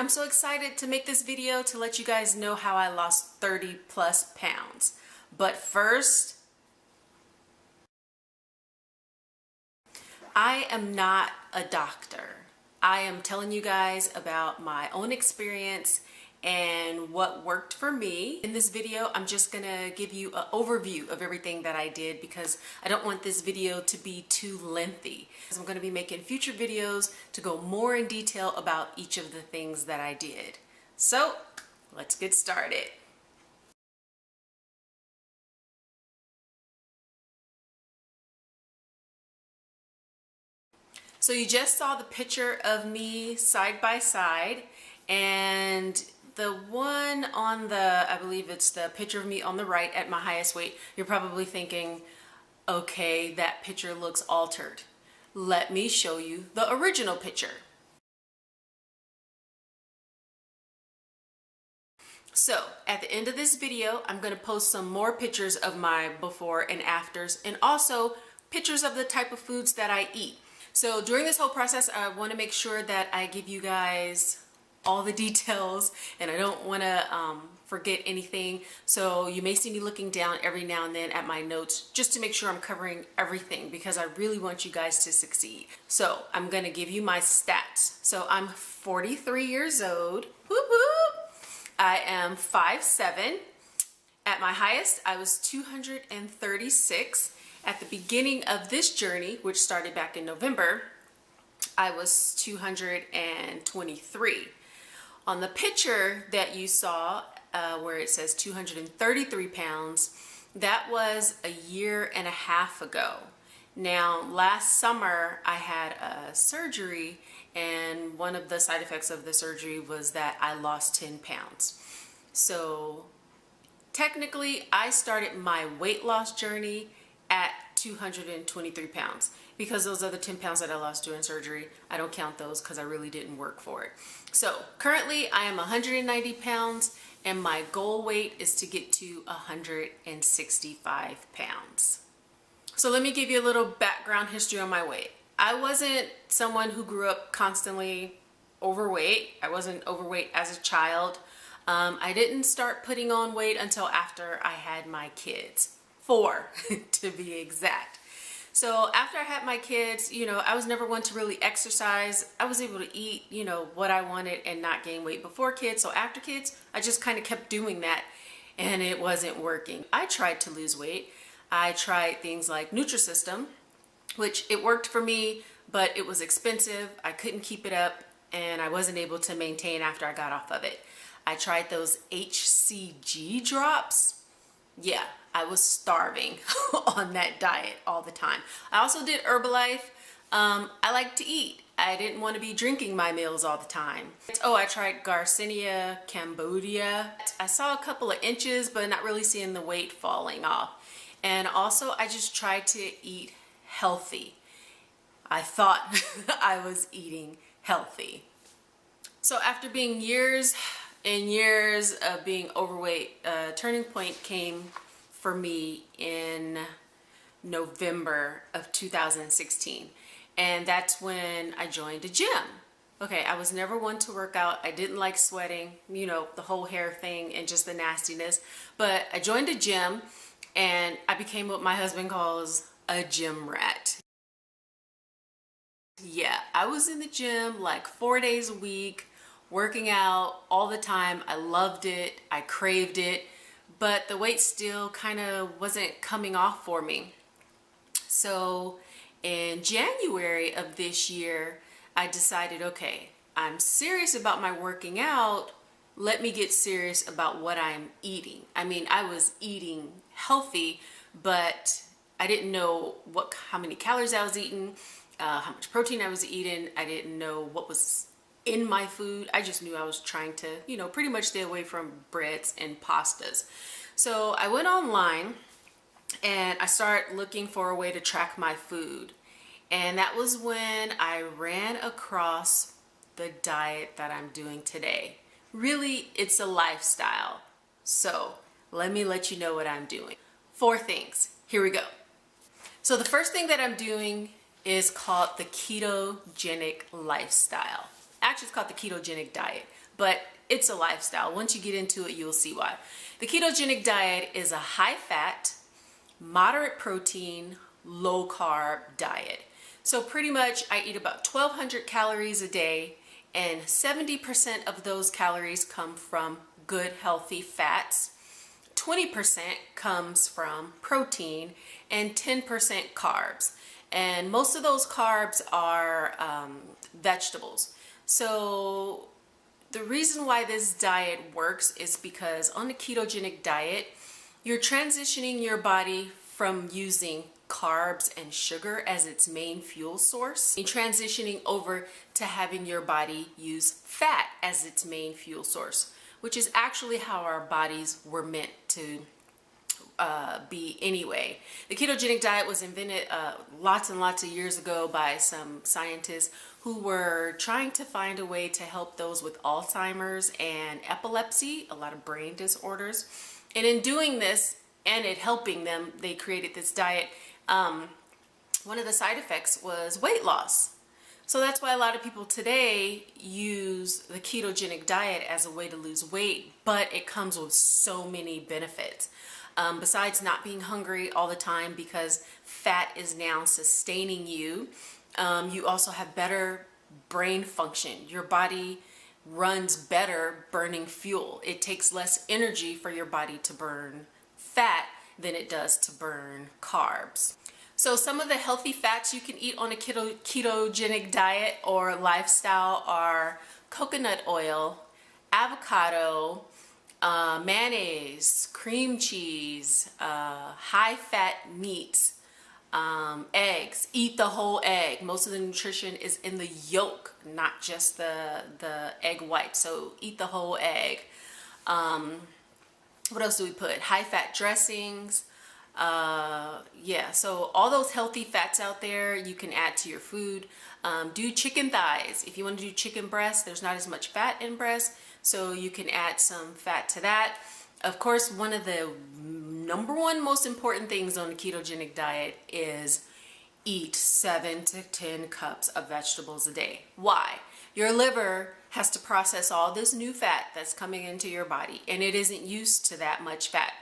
I'm so excited to make this video to let you guys know how I lost 30+ pounds. But first, I am not a doctor. I am telling you guys about my own experience and what worked for me. In this video, I'm just gonna give you an overview of everything that I did because I don't want this video to be too lengthy. I'm gonna be making future videos to go more in detail about each of the things that I did. So let's get started. So you just saw the picture of me side by side, and the one on the, I believe it's the picture of me on the right at my highest weight, you're probably thinking, okay, that picture looks altered. Let me show you the original picture. So at the end of this video, I'm going to post some more pictures of my before and afters, and also pictures of the type of foods that I eat. So during this whole process, I want to make sure that I give you guys all the details, and I don't want to forget anything. So you may see me looking down every now and then at my notes just to make sure I'm covering everything because I really want you guys to succeed. So I'm going to give you my stats. So I'm 43 years old. Whoop whoop. I am 5'7". At my highest, I was 236. At the beginning of this journey, which started back in November, I was 223. On the picture that you saw where it says 233 pounds, that was a year and a half ago. Now, last summer I had a surgery, and one of the side effects of the surgery was that I lost 10 pounds. So technically, I started my weight loss journey at 223 pounds because those other 10 pounds that I lost during surgery, I don't count those because I really didn't work for it. So currently I am 190 pounds and my goal weight is to get to 165 pounds. So let me give you a little background history on my weight. I wasn't someone who grew up constantly overweight. I wasn't overweight as a child. I didn't start putting on weight until after I had my kids. 4 to be exact. So after I had my kids, I was never one to really exercise. I was able to eat, what I wanted and not gain weight before kids. So after kids, I just kind of kept doing that and it wasn't working. I tried to lose weight. I tried things like Nutrisystem, which it worked for me, but it was expensive. I couldn't keep it up and I wasn't able to maintain after I got off of it. I tried those HCG drops. Yeah, I was starving on that diet all the time. I also did Herbalife. I like to eat. I didn't want to be drinking my meals all the time. Oh, I tried Garcinia Cambodia. I saw a couple of inches, but not really seeing the weight falling off. And also, I just tried to eat healthy. I thought I was eating healthy. So after being years and years of being overweight, a turning point came for me in November of 2016. And that's when I joined a gym. Okay, I was never one to work out. I didn't like sweating, the whole hair thing and just the nastiness. But I joined a gym and I became what my husband calls a gym rat. Yeah, I was in the gym like 4 days a week, working out all the time. I loved it. I craved it. But the weight still kind of wasn't coming off for me. So in January of this year, I decided, okay, I'm serious about my working out. Let me get serious about what I'm eating. I mean, I was eating healthy, but I didn't know how many calories I was eating, how much protein I was eating. I didn't know what was in my food. I just knew I was trying to, pretty much stay away from breads and pastas. So I went online and I started looking for a way to track my food. And that was when I ran across the diet that I'm doing today. Really, it's a lifestyle. So let me let you know what I'm doing. 4 things. Here we go. So the first thing that I'm doing is called the ketogenic lifestyle. Actually, it's called the ketogenic diet, but it's a lifestyle. Once you get into it, you'll see why. The ketogenic diet is a high fat, moderate protein, low carb diet. So pretty much I eat about 1,200 calories a day, and 70% of those calories come from good healthy fats, 20% comes from protein, and 10% carbs. And most of those carbs are vegetables. So the reason why this diet works is because on the ketogenic diet, you're transitioning your body from using carbs and sugar as its main fuel source and transitioning over to having your body use fat as its main fuel source, which is actually how our bodies were meant to be anyway. The ketogenic diet was invented lots and lots of years ago by some scientists who were trying to find a way to help those with Alzheimer's and epilepsy, a lot of brain disorders. And in doing this and it helping them, they created this diet. One of the side effects was weight loss. So that's why a lot of people today use the ketogenic diet as a way to lose weight, but it comes with so many benefits. Besides not being hungry all the time because fat is now sustaining you, you also have better brain function. Your body runs better burning fuel. It takes less energy for your body to burn fat than it does to burn carbs. So some of the healthy fats you can eat on a ketogenic diet or lifestyle are coconut oil, avocado, mayonnaise, cream cheese, high-fat meats, eggs. Eat the whole egg. Most of the nutrition is in the yolk, not just the egg white. So eat the whole egg. What else do we put? High-fat dressings. Yeah, so all those healthy fats out there you can add to your food. Do chicken thighs. If you want to do chicken breast, there's not as much fat in breast, so you can add some fat to that. Of course, one of the number one most important things on the ketogenic diet is eat 7 to 10 cups of vegetables a day. Why? Your liver has to process all this new fat that's coming into your body, and it isn't used to that much fat.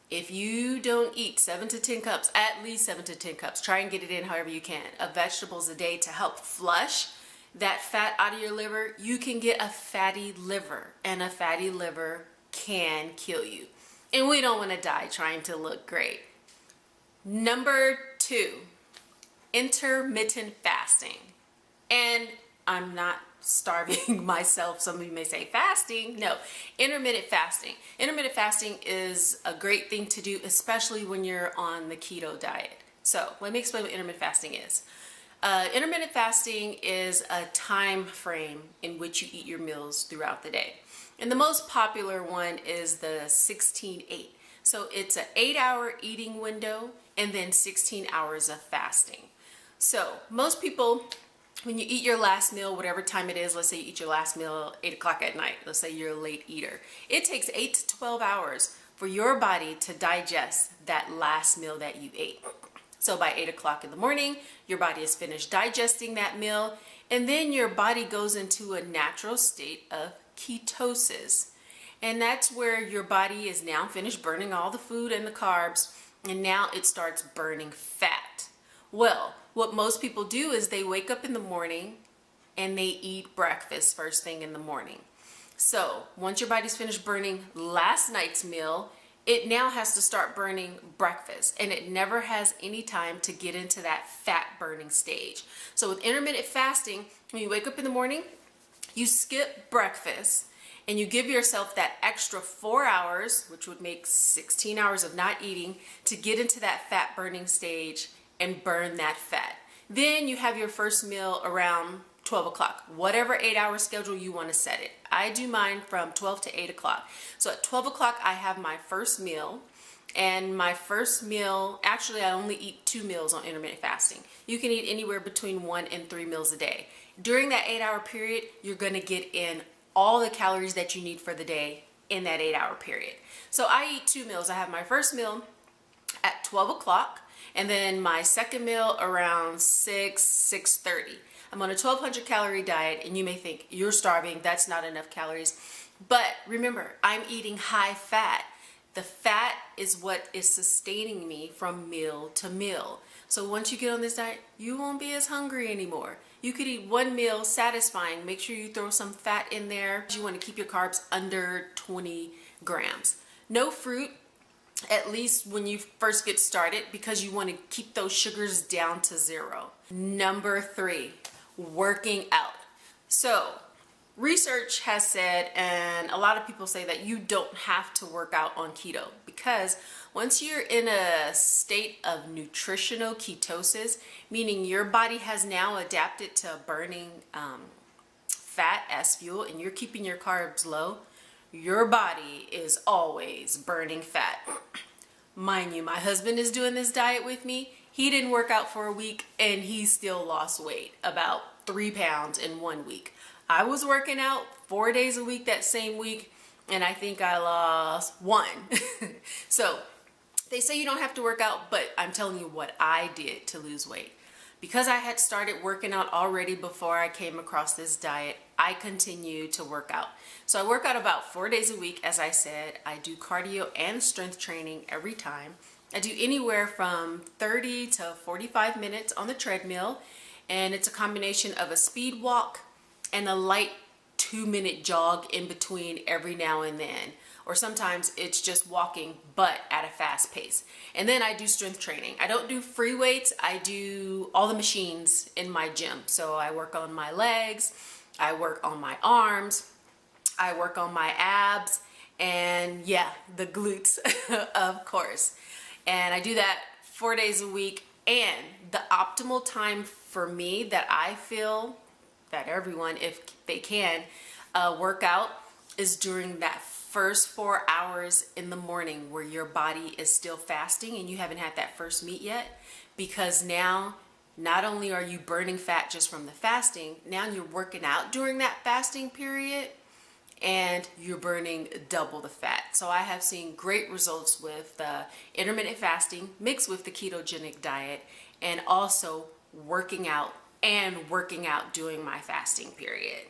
If you don't eat 7 to 10 cups, at least 7 to 10 cups, try and get it in however you can, of vegetables a day to help flush that fat out of your liver, you can get a fatty liver, and a fatty liver can kill you. And we don't want to die trying to look great. Number 2, intermittent fasting. And I'm not starving myself. Some of you may say fasting. No, intermittent fasting. Intermittent fasting is a great thing to do, especially when you're on the keto diet. So let me explain what intermittent fasting is. Intermittent fasting is a time frame in which you eat your meals throughout the day. And the most popular one is the 16-8. So it's an 8-hour eating window and then 16 hours of fasting. So most people, when you eat your last meal, whatever time it is, let's say you eat your last meal 8 o'clock at night, let's say you're a late eater, it takes 8 to 12 hours for your body to digest that last meal that you ate. So by 8 o'clock in the morning, your body is finished digesting that meal, and then your body goes into a natural state of ketosis. And that's where your body is now finished burning all the food and the carbs, and now it starts burning fat. Well, what most people do is they wake up in the morning and they eat breakfast first thing in the morning. So once your body's finished burning last night's meal, it now has to start burning breakfast, and it never has any time to get into that fat burning stage. So with intermittent fasting, when you wake up in the morning, you skip breakfast and you give yourself that extra 4 hours, which would make 16 hours of not eating, to get into that fat burning stage and burn that fat. Then you have your first meal around 12 o'clock, whatever 8-hour schedule you want to set it. I do mine from 12 to 8 o'clock. So at 12 o'clock, I have my first meal, and my first meal, actually I only eat 2 meals on intermittent fasting. You can eat anywhere between 1 and 3 meals a day. During that 8-hour period, you're going to get in all the calories that you need for the day in that 8-hour period. So I eat 2 meals. I have my first meal at 12 o'clock, And then my second meal around 6:30. I'm on a 1200 calorie diet, and you may think you're starving, that's not enough calories. But remember, I'm eating high fat. The fat is what is sustaining me from meal to meal. So once you get on this diet, you won't be as hungry anymore. You could eat one meal satisfying. Make sure you throw some fat in there. You want to keep your carbs under 20 grams. No fruit, at least when you first get started, because you want to keep those sugars down to 0. Number 3, working out. So research has said, and a lot of people say, that you don't have to work out on keto, because once you're in a state of nutritional ketosis, meaning your body has now adapted to burning fat as fuel and you're keeping your carbs low, your body is always burning fat. Mind you, my husband is doing this diet with me. He didn't work out for a week and he still lost weight, about 3 pounds in 1 week. I was working out 4 days a week that same week, and I think I lost 1. So they say you don't have to work out, but I'm telling you what I did to lose weight. Because I had started working out already before I came across this diet, I continue to work out. So I work out about 4 days a week, as I said. I do cardio and strength training every time. I do anywhere from 30 to 45 minutes on the treadmill, and it's a combination of a speed walk and a light 2-minute jog in between every now and then. Or sometimes it's just walking, but at a fast pace. And then I do strength training. I don't do free weights. I do all the machines in my gym. So I work on my legs, I work on my arms, I work on my abs, and yeah, the glutes, of course. And I do that 4 days a week. And the optimal time for me that I feel that everyone, if they can, work out is during that first 4 hours in the morning, where your body is still fasting and you haven't had that first meat yet. Because now, not only are you burning fat just from the fasting, now you're working out during that fasting period and you're burning double the fat. So I have seen great results with intermittent fasting mixed with the ketogenic diet, and also working out during my fasting period.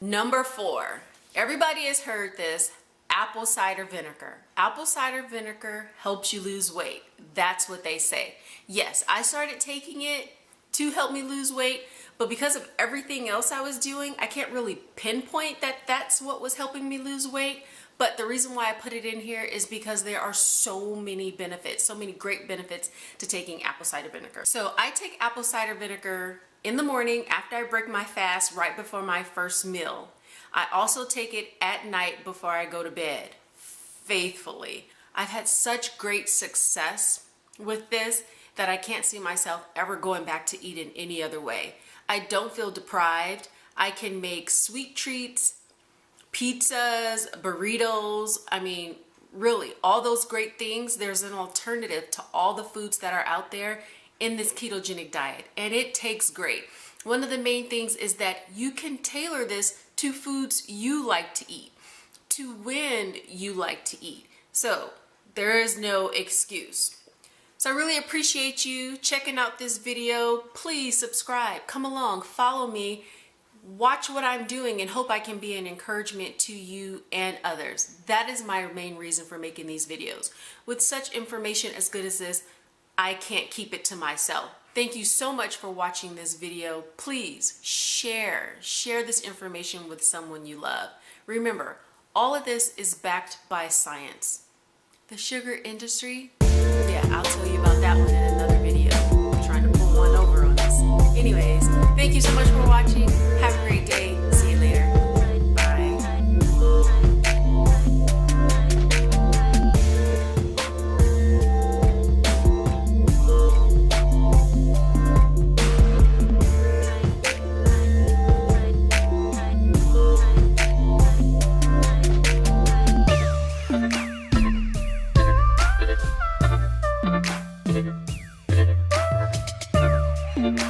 Number 4, everybody has heard this, apple cider vinegar. Apple cider vinegar helps you lose weight. That's what they say. Yes, I started taking it to help me lose weight, but because of everything else I was doing, I can't really pinpoint that that's what was helping me lose weight. But the reason why I put it in here is because there are so many benefits, so many great benefits to taking apple cider vinegar. So I take apple cider vinegar in the morning after I break my fast, right before my first meal. I also take it at night before I go to bed, faithfully. I've had such great success with this that I can't see myself ever going back to eat in any other way. I don't feel deprived. I can make sweet treats, pizzas, burritos. I mean, really, all those great things. There's an alternative to all the foods that are out there in this ketogenic diet, and it tastes great. One of the main things is that you can tailor this to foods you like to eat, to when you like to eat. So there is no excuse. So I really appreciate you checking out this video. Please subscribe, come along, follow me, watch what I'm doing, and hope I can be an encouragement to you and others. That is my main reason for making these videos. With such information as good as this, I can't keep it to myself. Thank you so much for watching this video. Please share this information with someone you love. Remember, all of this is backed by science. The sugar industry, yeah, I'll tell you about that one in another video. I'm trying to pull one over on us. Anyways, thank you so much for watching. Have a great day. See you later. Bye. Thank you.